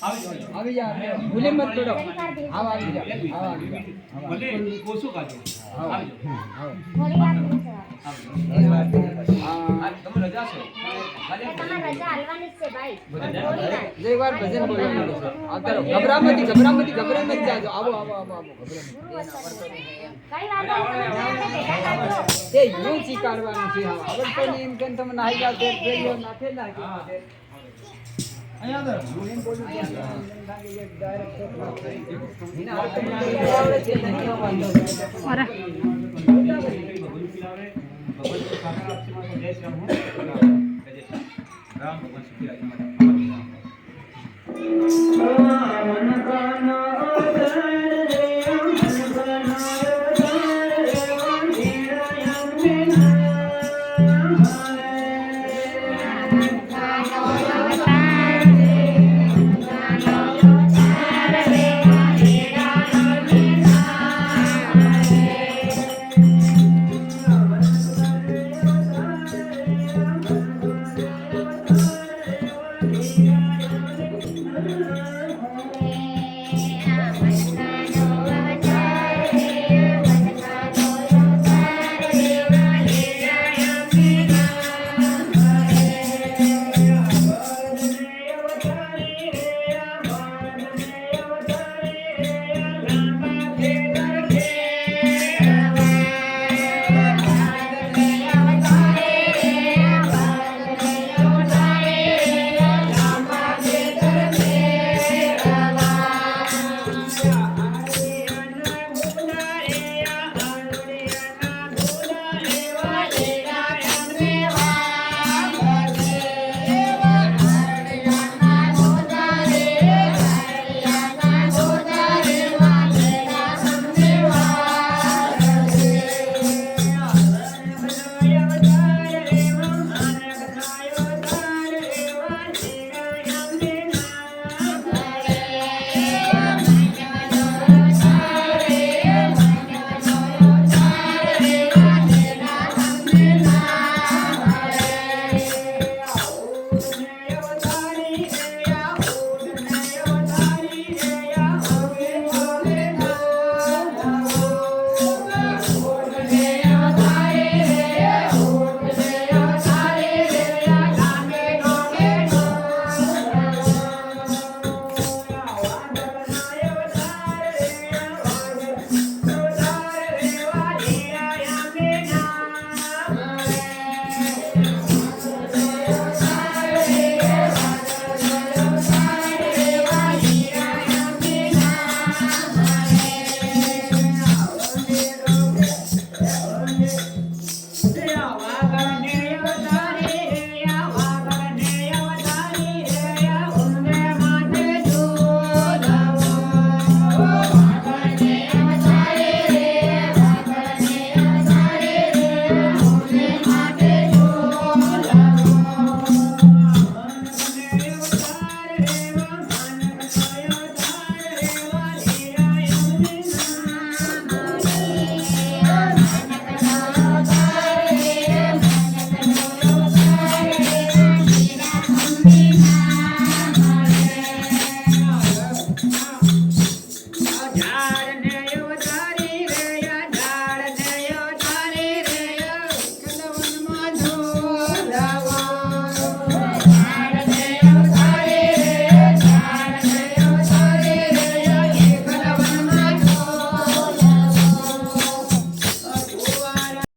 આવી જા ભૂલે મત તોડો આવ આવી જા આવ આવી જા ભલે કોસો કાજો આવી જાઓ થોડી વાર તમે રજા છો તમારે રજા હાલવાની છે ભાઈ થોડી વાર એક વાર ભજન બોલવાનું છે આતરો ગભરામતી જાજો આવો કઈ વાત એ યુ શીખવાડવાનું છે હવે તો એમ કેમ તમે નાહી જાવ તે ફેરિયો નાખે નાખે અહીંયા અંદર હું એમ બોલું કે ડાયરેક્ટ એના હાથ માં આવડે છે નહીં આવવાનો અરે ભગવાન સાકાર આપશે માં જય શ્રી રામ રામ ભગવાન સુખી